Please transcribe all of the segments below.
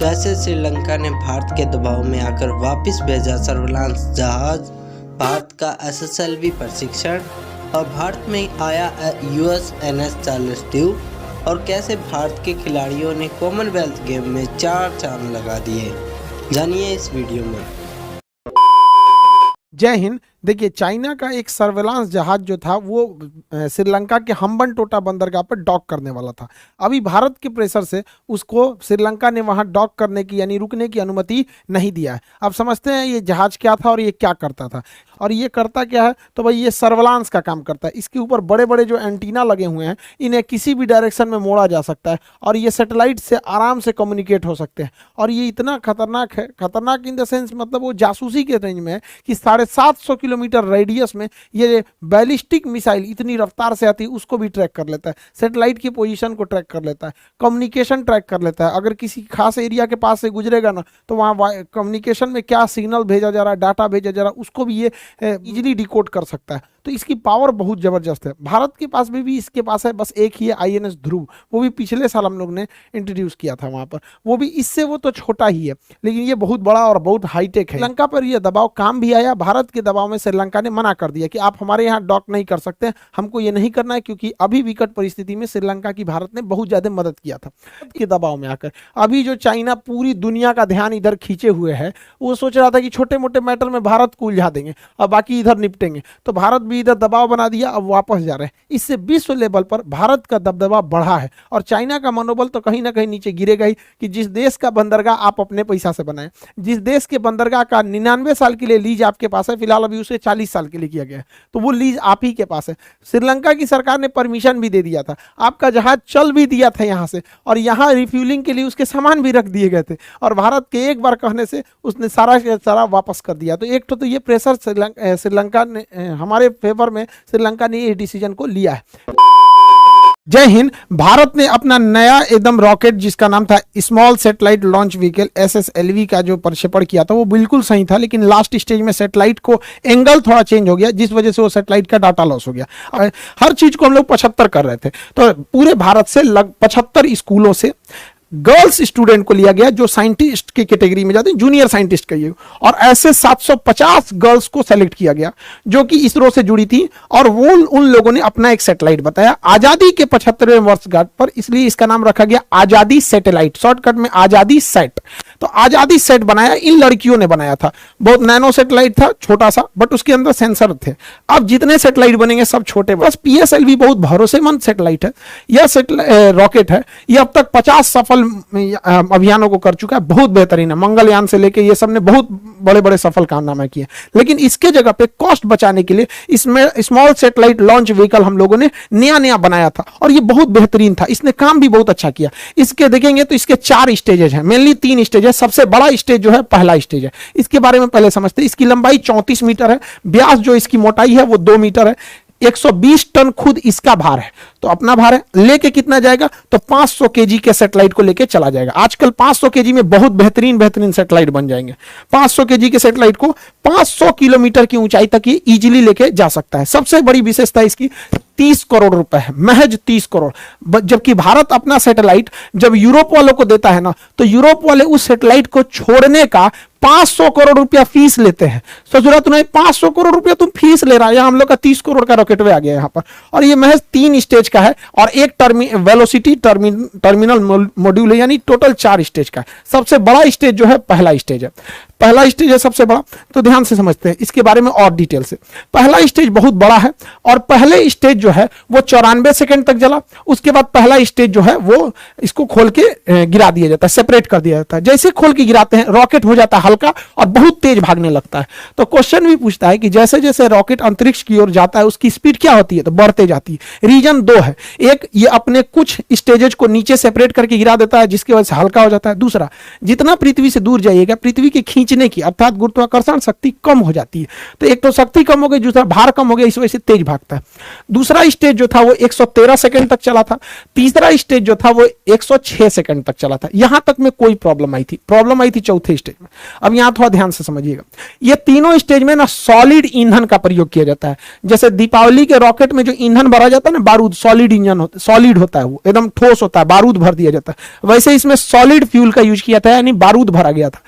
कैसे श्रीलंका ने भारत के दबाव में आकर वापस भेजा सर्विलांस जहाज, भारत का SSLV प्रशिक्षण और भारत में आया USNS चार्ल्स ड्यूक और कैसे भारत के खिलाड़ियों ने कॉमनवेल्थ गेम में 4 चांद लगा दिए, जानिए इस वीडियो में। जय हिंद। देखिए, चाइना का एक सर्वेलांस जहाज जो था वो श्रीलंका के हम्बनटोटा बंदरगाह पर डॉक करने वाला था। अभी भारत के प्रेशर से उसको श्रीलंका ने वहां डॉक करने की यानी रुकने की अनुमति नहीं दिया है। अब समझते हैं ये जहाज क्या था और ये क्या करता था और ये करता क्या है। तो भाई ये सर्वेलांस का काम करता है। इसके ऊपर बड़े बड़े जो एंटीना लगे हुए हैं, इन्हें किसी भी डायरेक्शन में मोड़ा जा सकता है और ये सैटेलाइट से आराम से कम्युनिकेट हो सकते हैं। और ये इतना खतरनाक है, खतरनाक इन द सेंस मतलब वो जासूसी के रेंज में है कि 750 किलोमीटर रेडियस में ये बैलिस्टिक मिसाइल इतनी रफ्तार से आती है उसको भी ट्रैक कर लेता है, सैटेलाइट की पोजीशन को ट्रैक कर लेता है, कम्युनिकेशन ट्रैक कर लेता है। अगर किसी खास एरिया के पास से गुजरेगा ना तो वहाँ कम्युनिकेशन में क्या सिग्नल भेजा जा रहा है, डाटा भेजा जा रहा है, उसको भी ये इजीली डिकोड कर सकता है। तो इसकी पावर बहुत ज़बरदस्त है। भारत के पास भी इसके पास है, बस एक ही है INS ध्रुव। वो भी पिछले साल हम लोग ने इंट्रोड्यूस किया था वहाँ पर। वो भी इससे वो तो छोटा ही है, लेकिन ये बहुत बड़ा और बहुत हाईटेक है। श्रीलंका पर ये दबाव काम भी आया। भारत के दबाव में श्रीलंका ने मना कर दिया कि आप हमारे यहाँ डॉक नहीं कर सकते, हमको ये नहीं करना है, क्योंकि अभी विकट परिस्थिति में श्रीलंका की भारत ने बहुत ज़्यादा मदद किया था। के दबाव में आकर अभी जो चाइना पूरी दुनिया का ध्यान इधर खींचे हुए है, वो सोच रहा था कि छोटे मोटे मैटर में भारत को उलझा देंगे और बाकी इधर निपटेंगे। तो भारत भी इधर दबाव बना दिया, अब वापस जा रहे हैं। इससे विश्व लेवल पर भारत का दबदबा बढ़ा है और चाइना का मनोबल तो कहीं ना कहीं नीचे गिरेगा ही कि जिस देश का बंदरगाह आप अपने पैसा से बनाएं, जिस देश के बंदरगाह का 99 साल के लिए लीज आपके पास है, फिलहाल अभी उसे 40 साल के लिए किया गया है, तो वो लीज आप ही के पास है। श्रीलंका की सरकार ने परमिशन भी दे दिया था, आपका जहाज चल भी दिया था यहाँ से और यहाँ रिफ्यूलिंग के लिए उसके सामान भी रख दिए गए थे और भारत के एक बार कहने से उसने सारा वापस कर दिया। तो एक तो ये प्रेशर श्रीलंका ने हमारे फेवर में श्रीलंका ने ये डिसीजन को लिया है। जय हिंद। भारत ने अपना नया एकदम रॉकेट जिसका नाम था small satellite launch vehicle SSLV का जो प्रक्षेपण किया था वो बिल्कुल सही था, लेकिन लास्ट स्टेज में सैटेलाइट को एंगल थोड़ा चेंज हो गया, जिस वजह से वो सैटेलाइट का डाटा लॉस हो गया। हर चीज को हम लोग 75 कर रहे थे, तो पूरे भारत से लगभग 75 स्कूलों से गर्ल्स स्टूडेंट को लिया गया जो साइंटिस्ट की कैटेगरी में जाते हैं, जूनियर साइंटिस्ट कहिए, और ऐसे 750 गर्ल्स को सेलेक्ट किया गया जो कि इसरो से जुड़ी थी और वो उन लोगों ने अपना एक सैटेलाइट बताया आजादी के 75वें वर्षगांठ पर, इसलिए इसका नाम रखा गया आजादी सैटेलाइट, शॉर्टकट में आजादी सेट। तो आजादी सेट बनाया इन लड़कियों ने बनाया था। बहुत नैनो सैटेलाइट था, छोटा सा, बट उसके अंदर सेंसर थे। अब जितने सैटेलाइट बनेंगे सब छोटे। बस PSLV बहुत भरोसेमंद सैटेलाइट है, यह रॉकेट है, यह अब तक 50 सफल अभियानों को कर चुका है, बहुत बेहतरीन है। मंगलयान से लेके ये सब ने बहुत बड़े बड़े सफल कारनामे किए, लेकिन इसके जगह पे कॉस्ट बचाने के लिए इसमें स्मॉल सैटेलाइट लॉन्च व्हीकल हम लोगों ने नया बनाया था और ये बहुत बेहतरीन था, इसने काम भी बहुत अच्छा किया। इसके देखेंगे तो इसके 4 स्टेजेस हैं, मेनली 3 स्टेज है। सबसे बड़ा स्टेज जो है पहला स्टेज है, इसके बारे में पहले समझते हैं। इसकी लंबाई 34 मीटर है, व्यास जो इसकी मोटाई है वो 2 मीटर है, 120 टन खुद इसका भार है। तो अपना भार है, लेके कितना जाएगा तो 500 केजी के सैटेलाइट को लेके चला जाएगा। आजकल 500 केजी में बहुत बेहतरीन सैटेलाइट बन जाएंगे। 500 केजी के सैटेलाइट को 500 किलोमीटर की ऊंचाई तक ही इजीली लेके जा सकता है। सबसे बड़ी विशेषता इसकी 30 करोड़ रुपए है, महज 30 करोड़। जबकि भारत अपना सैटेलाइट जब यूरोप वालों को देता है ना, तो यूरोप वाले उस सैटेलाइट को छोड़ने का 500 करोड़ रुपया फीस लेते हैं। सोच रहा तुम्हें 500 करोड़ रुपया तुम फीस ले रहा है, हम लोग का 30 करोड़ का रॉकेट आ गया यहाँ पर। और ये महज 3 स्टेज का है और एक वेलोसिटी टर्मिनल मॉड्यूल है, यानी टोटल 4 स्टेज का है। सबसे बड़ा स्टेज जो है पहला स्टेज है, पहला स्टेज है सबसे बड़ा। तो ध्यान से समझते हैं इसके बारे में और डिटेल से। पहला स्टेज बहुत बड़ा है और पहले स्टेज जो है वो 94 सेकंड तक जला। उसके बाद पहला स्टेज जो है वो इसको खोल के गिरा दिया जाता है, सेपरेट कर दिया जाता है। जैसे खोल के गिराते हैं रॉकेट हो जाता है हल्का और बहुत तेज भागने लगता है। तो क्वेश्चन भी पूछता है कि जैसे जैसे रॉकेट अंतरिक्ष की ओर जाता है उसकी स्पीड क्या होती है, तो बढ़ते जाती है। रीजन 2 है, एक ये अपने कुछ स्टेजेस को नीचे सेपरेट करके गिरा देता है जिसकी वजह से हल्का हो जाता है। दूसरा, जितना पृथ्वी से दूर जाइएगा पृथ्वी के खींचे खींचने की, अर्थात गुरुत्वाकर्षण शक्ति कम हो जाती है। तो एक तो शक्ति कम हो गई, दूसरा भार कम हो गया, इस वजह से तेज भागता है। दूसरा स्टेज जो था वो 113 सेकंड तक चला था। तीसरा स्टेज जो था वो 106 सेकंड तक चला था। यहां तक में कोई प्रॉब्लम आई थी, प्रॉब्लम आई थी चौथे स्टेज में। अब यहां थोड़ा ध्यान से समझिएगा, ये तीनों स्टेज में ना सॉलिड ईंधन का प्रयोग किया जाता है। जैसे दीपावली के रॉकेट में जो ईंधन भरा जाता है ना, बारूद, सॉलिड इंजन होता है, सॉलिड होता है, वो एकदम ठोस होता है, बारूद भर दिया जाता है। वैसे इसमें सॉलिड फ्यूल का यूज किया था, यानी बारूद भरा गया था।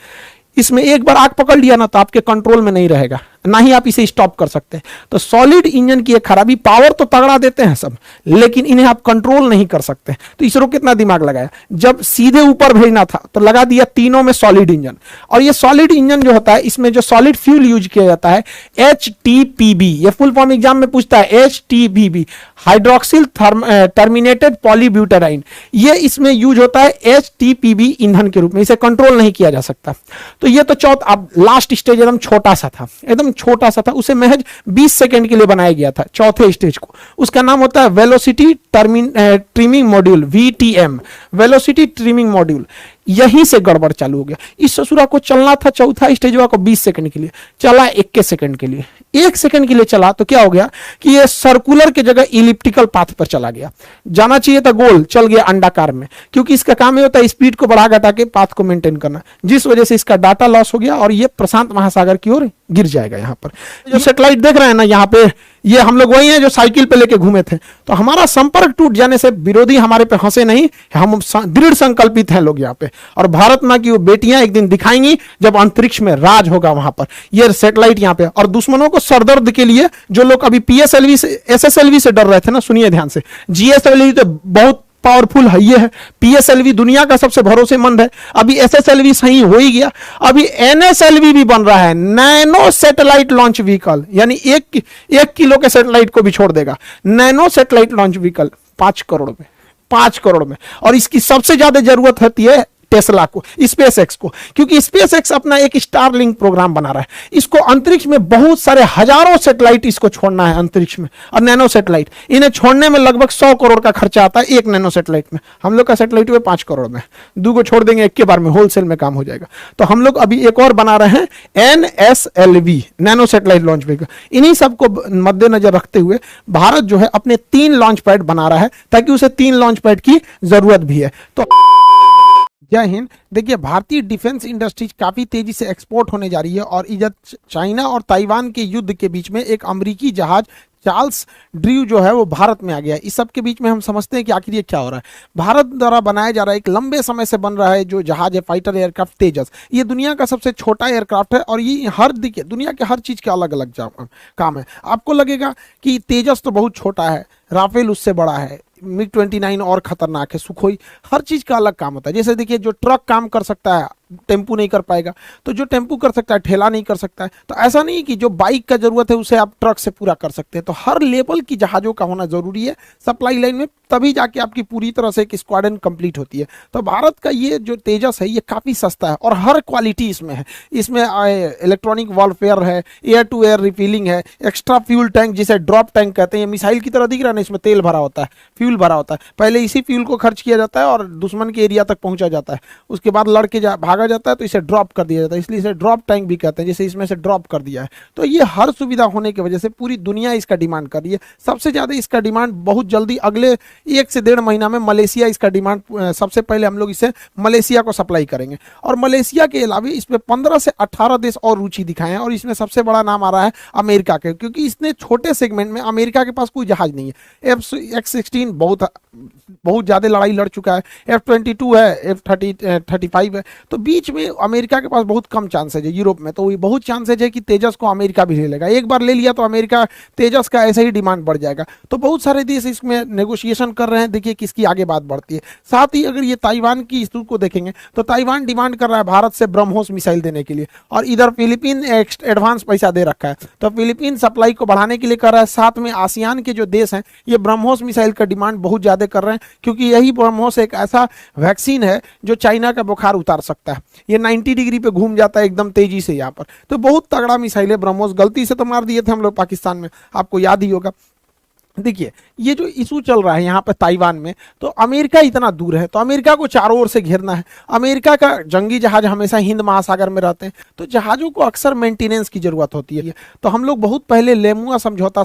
इसमें एक बार आग पकड़ लिया ना तो आपके कंट्रोल में नहीं रहेगा, ना ही आप इसे स्टॉप कर सकते हैं। तो सॉलिड इंजन की एक खराबी, पावर तो तगड़ा देते हैं सब, लेकिन इन्हें आप कंट्रोल नहीं कर सकते। तो इसरो कितना दिमाग लगाया, जब सीधे ऊपर भेजना था तो लगा दिया तीनों में सॉलिड इंजन। और ये सॉलिड इंजन जो होता है, इसमें जो सॉलिड फ्यूल यूज किया जाता है HTPB, ये फुल फॉर्म एग्जाम में पूछता है, HTPB, हाइड्रोक्सिल टर्मिनेटेड पॉलीब्यूटेराइन। ये इसमें यूज होता है HTPB ईंधन के रूप में, इसे कंट्रोल नहीं किया जा सकता। तो ये तो चौथा, अब लास्ट स्टेज एकदम छोटा सा था, एकदम छोटा सा था, उसे महज 20 सेकंड के लिए बनाया गया था चौथे स्टेज को। उसका नाम होता है velocity trimming module, VTM, velocity trimming module. यहीं से गड़बड़ चालू हो गया। इस ससुरा को चलना था चौथा स्टेज को 20 सेकंड के लिए, चला 21 सेकंड के लिए। 1 सेकंड के लिए चला तो क्या हो गया कि ये सर्कुलर के जगह इलिप्टिकल पाथ पर चला गया। जाना चाहिए था गोल, चल गया अंडाकार में, क्योंकि इसका काम ये होता है स्पीड को बढ़ा घटा के पाथ को मेंटेन करना, जिस वजह से इसका डाटा लॉस हो गया और ये प्रशांत महासागर की ओर गिर जाएगा। यहाँ पर जो सैटेलाइट देख रहे हैं ना, यहाँ पे ये हम लोग वही हैं जो साइकिल पे लेके घूमे थे। तो हमारा संपर्क टूट जाने से विरोधी हमारे पे हंसे नहीं, हम दृढ़ संकल्पित हैं लोग यहाँ पे। और भारत माँ की वो बेटियां एक दिन दिखाएंगी जब अंतरिक्ष में राज होगा वहां पर, ये सैटेलाइट यहाँ पे। और दुश्मनों को सरदर्द के लिए जो लोग अभी PSLV से SSLV से डर रहे थे ना, सुनिए ध्यान से, GSLV तो बहुत पावरफुल है, ये है PSLV दुनिया का सबसे भरोसेमंद है। अभी SSLV सही हो ही गया, अभी NSLV भी बन रहा है, नैनो सैटेलाइट लॉन्च व्हीकल, यानी 1 किलो के सैटेलाइट को भी छोड़ देगा। Nano satellite launch vehicle 5 crore में, 5 करोड़ में। और इसकी सबसे ज्यादा जरूरत होती है टेस्ला को, SpaceX को, क्योंकि SpaceX अपना एक स्टारलिंक प्रोग्राम बना रहा है। इसको अंतरिक्ष में बहुत सारे हजारों सैटेलाइट इसको छोड़ना है अंतरिक्ष में, और नैनो सैटेलाइट इन्हें छोड़ने में लगभग 100 करोड़ का खर्चा आता है एक नैनो सैटेलाइट में। हम लोग का सैटेलाइट हुए 5 करोड़ में, 2 को छोड़ देंगे एक के बार में, होलसेल में काम हो जाएगा। तो हम लोग अभी एक और बना रहे हैं NSLV, nano satellite launch vehicle. इन्हीं सबको मद्देनजर रखते हुए भारत जो है अपने 3 लॉन्च पैड बना रहा है, ताकि उसे 3 लॉन्च पैड की जरूरत भी है। तो जय हिंद। देखिए, भारतीय डिफेंस इंडस्ट्रीज काफी तेजी से एक्सपोर्ट होने जा रही है, और इधर चाइना और ताइवान के युद्ध के बीच में एक अमेरिकी जहाज चार्ल्स ड्रू जो है वो भारत में आ गया। इस सब के बीच में हम समझते हैं कि आखिर ये क्या हो रहा है। भारत द्वारा बनाया जा रहा है, एक लंबे समय से बन रहा है जो जहाज है, फाइटर एयरक्राफ्ट तेजस। ये दुनिया का सबसे छोटा एयरक्राफ्ट है, और ये देखिए दुनिया के हर चीज के अलग अलग काम है। आपको लगेगा कि तेजस तो बहुत छोटा है, राफेल उससे बड़ा है, MiG-29 और खतरनाक है, सुखोई, हर चीज का अलग काम होता है। जैसे देखिए, जो ट्रक काम कर सकता है टेम्पू नहीं कर पाएगा, तो जो टेम्पू कर सकता है ठेला नहीं कर सकता है। तो ऐसा नहीं कि जो बाइक का जरूरत है उसे आप ट्रक से पूरा कर सकते हैं। तो हर लेवल की जहाजों का होना जरूरी है सप्लाई लाइन में, तभी जाके आपकी पूरी तरह से एक स्क्वाड्रन कंप्लीट होती है। तो भारत का ये जो तेजस है ये काफी सस्ता है, और हर क्वालिटी इसमें है। इसमें इलेक्ट्रॉनिक वॉरफेयर है, एयर टू एयर रिफिलिंग है, एक्स्ट्रा फ्यूल टैंक जिसे ड्रॉप टैंक कहते हैं, मिसाइल की तरह दिख रहा है ना, इसमें तेल भरा होता है, फ्यूल भरा होता है। पहले इसी फ्यूल को खर्च किया जाता है और दुश्मन के एरिया तक पहुंचा जाता है, उसके बाद लड़के भागा जाता है तो इसे ड्रॉप कर दिया जाता है, इसलिए इसे ड्रॉप टैंक भी कहते हैं, जैसे इसमें से ड्रॉप कर दिया है। तो ये हर सुविधा होने की वजह से पूरी दुनिया इसका डिमांड कर रही है। सबसे ज्यादा इसका डिमांड बहुत जल्दी अगले 1 से 1.5 महीना में मलेशिया इसका डिमांड, सबसे पहले हम लोग इसे मलेशिया को सप्लाई करेंगे। और मलेशिया के अलावा इसमें 15 से 18 देश और रुचि दिखाए हैं, और इसमें सबसे बड़ा नाम आ रहा है अमेरिका के, क्योंकि इसने छोटे सेगमेंट में, अमेरिका के पास कोई जहाज नहीं है। F-16 बहुत ज्यादा लड़ाई लड़ चुका है, F-22 है, F-35 है, तो बीच में अमेरिका के पास बहुत कम चांसेज है। यूरोप में तो बहुत चांसेज है कि तेजस को अमेरिका भी ले लेगा। एक बार ले लिया तो अमेरिका तेजस का ऐसे ही डिमांड बढ़ जाएगा। तो बहुत सारे देश इसमें नेगोशिएशन कर रहे हैं, देखिए किसकी आगे बात बढ़ती है। साथ ही अगर ये ताइवान की स्थिति को देखेंगे तो ताइवान डिमांड कर रहा है भारत से ब्रह्मोस मिसाइल देने के लिए, और इधर फिलीपीन एडवांस पैसा दे रखा है, तो फिलीपीन सप्लाई को बढ़ाने के लिए कर रहा है। साथ में आसियान के जो देश हैं ये ब्रह्मोस मिसाइल का डिमांड बहुत ज्यादा कर रहे हैं, क्योंकि यही ब्रह्मोस एक ऐसा वैक्सीन है जो चाइना का बुखार उतार सकता है। ये 90 डिग्री पे घूम जाता है एकदम तेजी से यहाँ पर। तो बहुत तगड़ा मिसाइल है ब्रह्मोस। गलती से तो मार दिए थे हम लोग पाकिस्तान में, आपको याद ही होगा। देखिए ये जो इशू चल रहा है यहाँ पे ताइवान में, तो अमेरिका इतना दूर है तो अमेरिका को चारों ओर से घेरना है। अमेरिका का जंगी जहाज हमेशा हिंद महासागर में रहते हैं, तो जहाजों को अक्सर मेंटेनेंस की जरूरत होती है। तो हम लोग बहुत पहले लेमुआ समझौता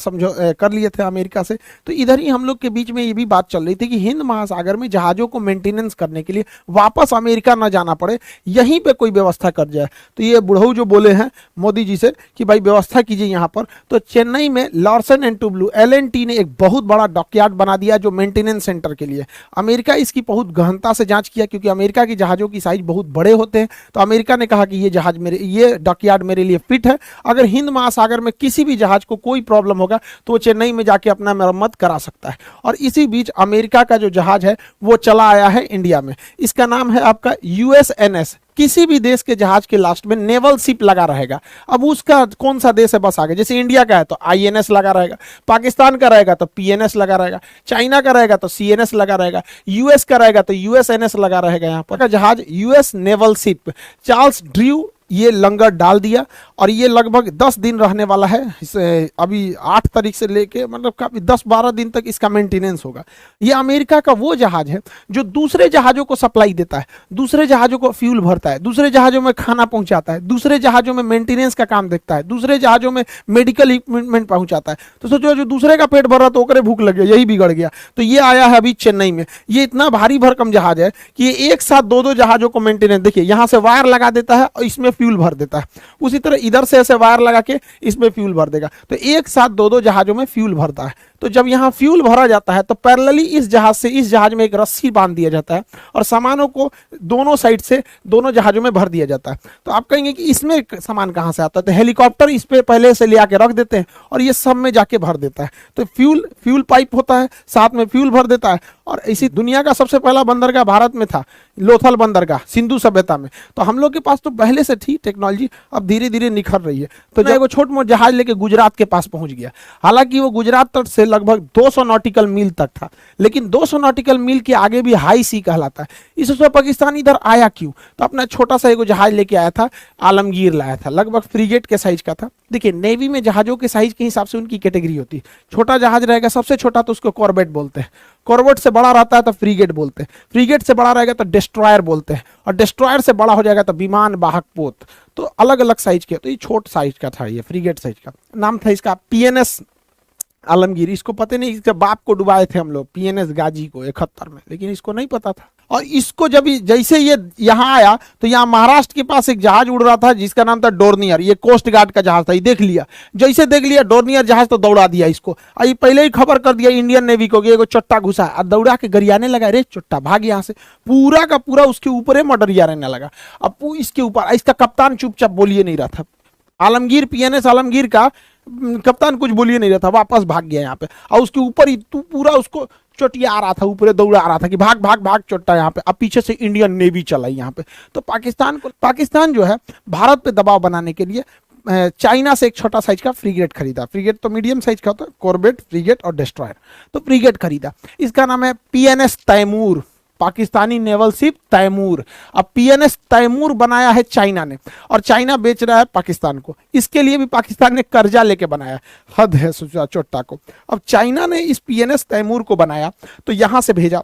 कर लिए थे अमेरिका से, तो इधर ही हम लोग के बीच में ये भी बात चल रही थी कि हिंद महासागर में जहाजों को मेंटेनेंस करने के लिए वापस अमेरिका न जाना पड़े, यहीं पर कोई व्यवस्था कर जाए। तो ये बुढ़ऊ जो बोले हैं मोदी जी से कि भाई व्यवस्था कीजिए यहाँ पर, तो चेन्नई में लार्सन एंड टुब्लू LNT ने एक बहुत बड़ा डॉकयार्ड बना दिया जो मेंटेनेंस सेंटर के लिए। अमेरिका इसकी बहुत गहनता से जांच किया, क्योंकि अमेरिका की जहाज़ों की साइज बहुत बड़े होते हैं। तो अमेरिका ने कहा कि ये डॉकयार्ड मेरे लिए फिट है, अगर हिंद महासागर में किसी भी जहाज को कोई प्रॉब्लम होगा तो वो चेन्नई में जाके अपना मरम्मत करा सकता है। और इसी बीच अमेरिका का जो जहाज है वो चला आया है इंडिया में। इसका नाम है आपका USNS। किसी भी देश के जहाज के लास्ट में नेवल शिप लगा रहेगा। अब उसका कौन सा देश है बस आगे, जैसे इंडिया का है तो INS लगा रहेगा, पाकिस्तान का रहेगा तो PNS लगा रहेगा, चाइना का रहेगा तो CNS लगा रहेगा, US का रहेगा तो USNS लगा रहेगा। यहाँ पर जहाज US naval ship Charles Drew ये लंगर डाल दिया और ये लगभग 10 दिन रहने वाला है। अभी 8 तारीख से लेके मतलब काफी 10-12 दिन तक इसका मेंटेनेंस होगा। ये अमेरिका का वो जहाज है जो दूसरे जहाजों को सप्लाई देता है, दूसरे जहाजों को फ्यूल भरता है, दूसरे जहाजों में खाना पहुंचाता है, दूसरे जहाजों में मेंटेनेंस का काम देखता है, दूसरे जहाजों में मेडिकल इक्विपमेंट पहुंचाता है। तो सोचो जो दूसरे का पेट भर रहा तो ओकरे भूख लग गया, यही बिगड़ गया। तो ये आया है अभी चेन्नई में। ये इतना भारी भरकम जहाज है कि ये एक साथ 2-2 जहाजों को मेंटेनेंस, देखिए यहाँ से वायर लगा देता है और इसमें फ्यूल भर देता है, उसी तरह इधर से ऐसे वायर लगा के इसमें फ्यूल भर देगा। तो एक साथ 2-2 जहाजों में फ्यूल भरता है। तो जब यहाँ फ्यूल भरा जाता है तो पैरेलली इस जहाज से इस जहाज में एक रस्सी बांध दिया जाता है और सामानों को दोनों साइड से दोनों जहाजों में भर दिया जाता है। तो आप कहेंगे कि इसमें सामान कहाँ से आता है, तो हेलीकॉप्टर इस पे पहले से ले आके रख देते हैं और ये सब में जाके भर देता है। तो फ्यूल पाइप होता है, साथ में फ्यूल भर देता है। और इसी दुनिया का सबसे पहला बंदरगाह भारत में था, लोथल बंदरगाह, सिंधु सभ्यता में। तो हम लोग के पास तो पहले से थी टेक्नोलॉजी, अब धीरे धीरे निखर रही है। तो जब वो छोट मोट जहाज लेके गुजरात के पास पहुंच गया, हालांकि वो गुजरात तट से लगभग 200 नॉटिकल मील तक था, लेकिन 200 नॉटिकल मील के आगे भी हाई सी कहलाता है। इस उसमें पाकिस्तान इधर आया क्यों, तो अपना छोटा सा एक जहाज लेके आया था, आलमगीर लाया था, लगभग फ्रीगेट के साइज का था। देखिए नेवी में जहाजों के साइज के हिसाब से उनकी कैटेगरी होती है। छोटा जहाज रहेगा सबसे छोटा तो उसको कॉर्वेट बोलते हैं, कॉर्वेट से बड़ा रहता है तो फ्रीगेट बोलते हैं, फ्रीगेट से बड़ा रहेगा तो डिस्ट्रॉयर बोलते हैं, और डिस्ट्रॉयर से बड़ा हो जाएगा तो विमान वाहक पोत। तो अलग अलग साइज के, तो ये छोट साइज का था, ये फ्रीगेट साइज का नाम था इसका PNS आलमगीर। इसको पता नहीं, इसके बाप को डुबाए थे हम लोग PNS गाजी को 71 में, लेकिन इसको नहीं पता था। और इसको जब जैसे ये यहाँ आया तो यहाँ महाराष्ट्र के पास एक जहाज उड़ रहा था जिसका नाम था डोर्नियर, ये कोस्ट गार्ड का जहाज था। ये देख लिया, जैसे देख लिया डोर्नियर जहाज तो दौड़ा दिया इसको। ये पहले ही खबर कर दिया इंडियन नेवी को कि एगो चट्टा घुसा है, दौड़ा के गरियाने लगा, रे चट्टा भाग यहाँ से, पूरा का पूरा उसके ऊपर ही मडरिया रहने लगा। अब इसके ऊपर इसका कप्तान चुपचाप बोलिए नहीं रहा था, आलमगीर PNS आलमगीर का कप्तान कुछ बोलिए नहीं रहा था, वापस भाग गया यहाँ पे। और उसके ऊपर ही पूरा उसको चोटिया आ रहा था, ऊपर दौड़ा आ रहा था कि भाग भाग भाग चोटा यहाँ पे। अब पीछे से इंडियन नेवी चलाई यहाँ पे। तो पाकिस्तान जो है भारत पे दबाव बनाने के लिए चाइना से एक छोटा साइज का फ्रीगेट खरीदा। फ्रीगेट तो मीडियम साइज का होता है, कॉर्वेट, फ्रीगेट और डिस्ट्रॉयर। तो फ्रीगेट खरीदा, इसका नाम है PNS Taimur, Pakistani naval ship Taimur. अब PNS तैमूर बनाया है चाइना ने, और चाइना बेच रहा है पाकिस्तान को। इसके लिए भी पाकिस्तान ने कर्जा लेके बनाया, हद है चोट्टा को। अब चाइना ने इस PNS तैमूर को बनाया तो यहां से भेजा,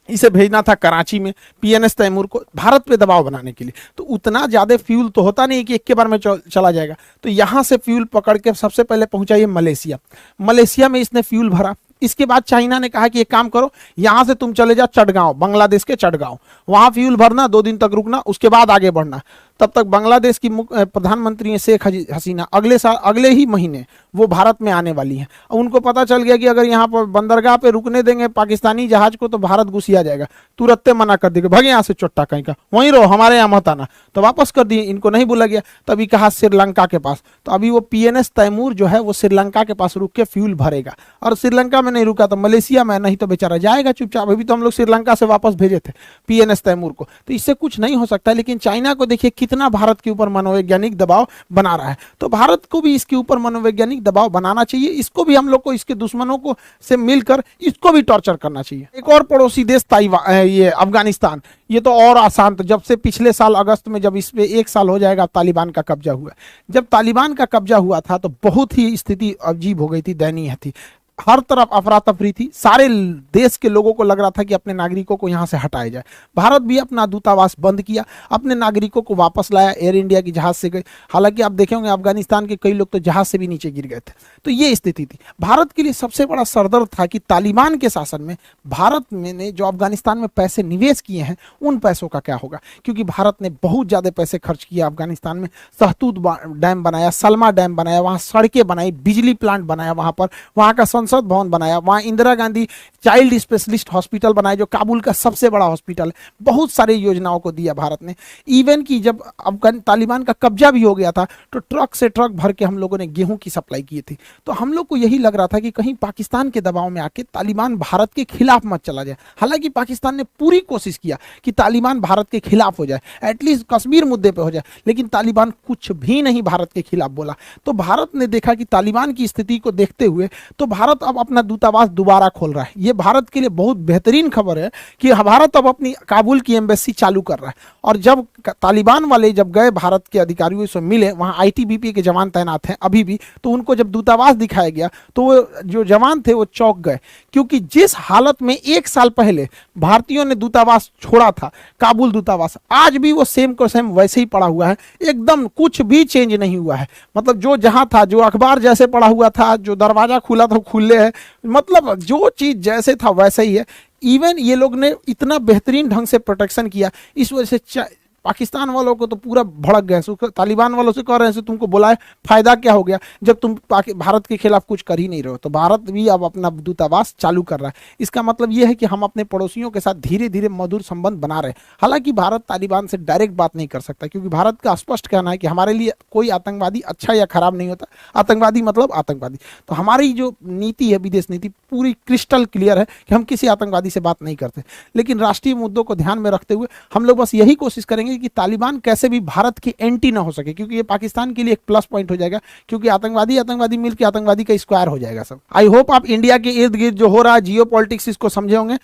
इसे भेजना था कराची में PNS तैमूर को भारत पे दबाव बनाने के लिए। तो उतना ज़्यादा फ्यूल तो होता नहीं कि एक के बार में चला जाएगा। तो यहाँ से फ्यूल पकड़ के सबसे पहले पहुंचा ये मलेशिया। मलेशिया में इसने फ्यूल भरा। इसके बाद चाइना ने कहा कि एक काम करो, यहाँ से तुम चले जाओ चटगांव, बांग्लादेश के चटगांव, वहाँ फ्यूल भरना, 2 दिन तक रुकना, उसके बाद आगे बढ़ना। तब तक बांग्लादेश की प्रधानमंत्री शेख हसीना अगले ही महीने वो भारत में आने वाली हैं। उनको पता चल गया कि अगर यहाँ पर बंदरगाह पे रुकने देंगे पाकिस्तानी जहाज को तो भारत घुसिया जाएगा। तुरंत मना कर देगा, भागे यहाँ से चोट्टा कहीं का, वहीं रहो, हमारे यहाँ मत आना। तो वापस कर दिए, इनको नहीं बोला गया। तभी कहा श्रीलंका के पास। तो अभी वो PNS तैमूर जो है वो श्रीलंका के पास रुक के फ्यूल भरेगा, और श्रीलंका में नहीं रुका तो मलेशिया में, नहीं तो बेचारा जाएगा चुपचाप। अभी तो हम लोग श्रीलंका से वापस भेजे थे PNS तैमूर को। तो इससे कुछ नहीं हो सकता। लेकिन चाइना को देखिए कितना भारत के ऊपर मनोवैज्ञानिक दबाव बना रहा है। तो भारत को भी इसके ऊपर मनोवैज्ञानिक दबाव बनाना चाहिए। इसको भी हम लोग को इसके दुश्मनों को से मिलकर इसको भी टॉर्चर करना चाहिए। एक और पड़ोसी देश ये अफगानिस्तान, ये तो और आसान। तो जब से पिछले साल अगस्त में जब इस पे 1 साल हो जाएगा तालिबान का कब्जा हुआ, जब तालिबान का कब्जा हुआ था तो बहुत ही स्थिति अजीब हो गई थी, दयनीय थी। हर तरफ अफरा तफरी थी, सारे देश के लोगों को लग रहा था कि अपने नागरिकों को यहाँ से हटाया जाए। भारत भी अपना दूतावास बंद किया, अपने नागरिकों को वापस लाया, एयर इंडिया की जहाज से गए। हालांकि आप देखे होंगे अफगानिस्तान के कई लोग तो जहाज से भी नीचे गिर गए थे। तो ये स्थिति थी। भारत के लिए सबसे बड़ा सरदर्द था कि तालिबान के शासन में भारत में ने जो अफगानिस्तान में पैसे निवेश किए हैं उन पैसों का क्या होगा, क्योंकि भारत ने बहुत ज़्यादा पैसे खर्च किया अफगानिस्तान में। सहतूत डैम बनाया, सलमा डैम बनाया, वहाँ सड़कें बनाई, बिजली प्लांट बनाया, वहाँ का संसद भवन बनाया, वहाँ Indira Gandhi child specialist hospital बनाया जो काबुल का सबसे बड़ा हॉस्पिटल है। बहुत सारी योजनाओं को दिया भारत ने। इवन कि जब अफगान तालिबान का कब्जा भी हो गया था तो ट्रक से ट्रक भर के हम लोगों ने गेहूं की सप्लाई की थी। तो हम लोग को यही लग रहा था कि कहीं पाकिस्तान के दबाव में आके तालिबान भारत के खिलाफ मत चला जाए। हालांकि पाकिस्तान ने पूरी कोशिश किया कि तालिबान भारत के खिलाफ हो जाए, एटलीस्ट कश्मीर मुद्दे पे हो जाए, लेकिन तालिबान कुछ भी नहीं भारत के खिलाफ बोला। तो भारत ने देखा कि तालिबान की स्थिति को देखते हुए तो भारत अब अपना दूतावास दोबारा खोल रहा है। ये भारत के लिए बहुत बेहतरीन खबर है कि भारत अब अपनी काबुल की एम्बेसी चालू कर रहा है। और जब तालिबान वाले जब गए भारत के अधिकारियों से मिले, वहाँ आईटीबीपी के जवान तैनात हैं अभी भी, तो उनको जब दूतावास दिखाया गया तो वो जो जवान थे वो चौंक गए, क्योंकि जिस हालत में 1 साल पहले भारतीयों ने दूतावास छोड़ा था, काबुल दूतावास, आज भी वो सेम को सेम वैसे ही पड़ा हुआ है, एकदम कुछ भी चेंज नहीं हुआ है। मतलब जो जहां था, जो अखबार जैसे पड़ा हुआ था, जो दरवाजा खुला था खुले है, मतलब जो चीज जैसे था वैसे ही है। इवन ये लोग ने इतना बेहतरीन ढंग से प्रोटेक्शन किया, इस वजह से पाकिस्तान वालों को तो पूरा भड़क गए। तालिबान वालों से कह रहे हैं तुमको बुलाए, फायदा क्या हो गया जब तुम भारत के खिलाफ कुछ कर ही नहीं रहे हो। तो भारत भी अब अपना दूतावास चालू कर रहा है। इसका मतलब यह है कि हम अपने पड़ोसियों के साथ धीरे धीरे मधुर संबंध बना रहे हैं। हालांकि भारत तालिबान से डायरेक्ट बात नहीं कर सकता, क्योंकि भारत का स्पष्ट कहना है कि हमारे लिए कोई आतंकवादी अच्छा या खराब नहीं होता, आतंकवादी मतलब आतंकवादी। तो हमारी जो नीति है, विदेश नीति, पूरी क्रिस्टल क्लियर है कि हम किसी आतंकवादी से बात नहीं करते। लेकिन राष्ट्रीय मुद्दों को ध्यान में रखते हुए हम लोग बस यही कोशिश करेंगे कि तालिबान कैसे भी भारत की एंटी ना हो सके, क्योंकि ये पाकिस्तान के लिए एक प्लस पॉइंट हो जाएगा, क्योंकि आतंकवादी मिलकर आतंकवादी का स्क्वायर हो जाएगा सब। आई होप आप इंडिया के इर्द गिर्द जो हो रहा है जियो पॉलिटिक्स इसको समझे होंगे।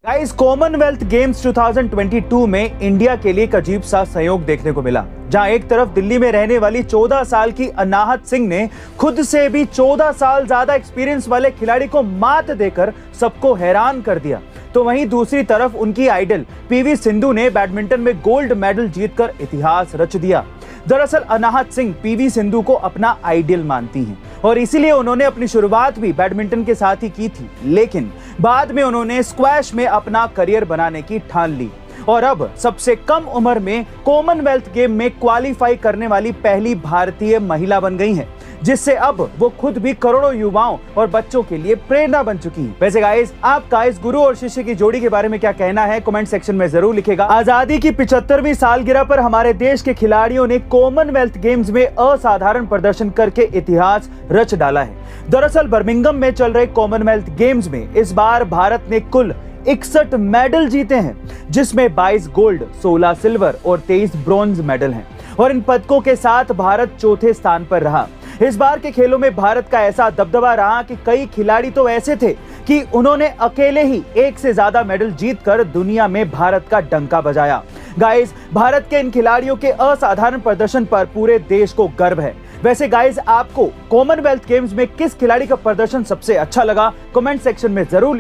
गाइस, कॉमनवेल्थ गेम्स 2022 में इंडिया के लिए एक अजीब सा संयोग देखने को मिला, जहां एक तरफ दिल्ली में रहने वाली 14 साल की अनाहत सिंह ने खुद से भी 14 साल ज्यादा एक्सपीरियंस वाले खिलाड़ी को मात देकर सबको हैरान कर दिया, तो वहीं दूसरी तरफ उनकी आइडल पीवी सिंधु ने बैडमिंटन में गोल्ड मेडल जीतकर इतिहास रच दिया। दरअसल अनाहत सिंह पीवी सिंधु को अपना आइडल मानती हैं और इसीलिए उन्होंने अपनी शुरुआत भी बैडमिंटन के साथ ही की थी, लेकिन बाद में उन्होंने स्क्वैश में अपना करियर बनाने की ठान ली और अब सबसे कम उम्र में कॉमनवेल्थ गेम में क्वालिफाई करने वाली पहली भारतीय महिला बन गई हैं, जिससे अब वो खुद भी करोड़ों युवाओं और बच्चों के लिए प्रेरणा बन चुकी है। वैसे गाइस, आपका इस गुरु और शिष्य की जोड़ी के बारे में क्या कहना है, कमेंट सेक्शन में जरूर लिखेगा। आजादी की 75वीं सालगिरह पर हमारे देश के खिलाड़ियों ने कॉमनवेल्थ गेम्स में असाधारण प्रदर्शन करके इतिहास रच डाला है। दरअसल बर्मिंघम में चल रहे कॉमनवेल्थ गेम्स में इस बार भारत ने कुल 61 मेडल जीते हैं, जिसमें 22 गोल्ड, 16 सिल्वर और 23 ब्रॉन्ज मेडल हैं और इन पदकों के साथ भारत चौथे स्थान पर रहा। इस बार के खेलों में भारत का ऐसा दबदबा रहा कि कई खिलाड़ी तो ऐसे थे कि उन्होंने अकेले ही एक से ज्यादा मेडल जीतकर दुनिया में भारत का डंका बजाया। गाइस, भारत के इन खिलाड़ियों के असाधारण प्रदर्शन पर पूरे देश को गर्व है। वैसे गाइस, आपको कॉमनवेल्थ गेम्स में किस खिलाड़ी का प्रदर्शन सबसे अच्छा लगा, कमेंट सेक्शन में जरूर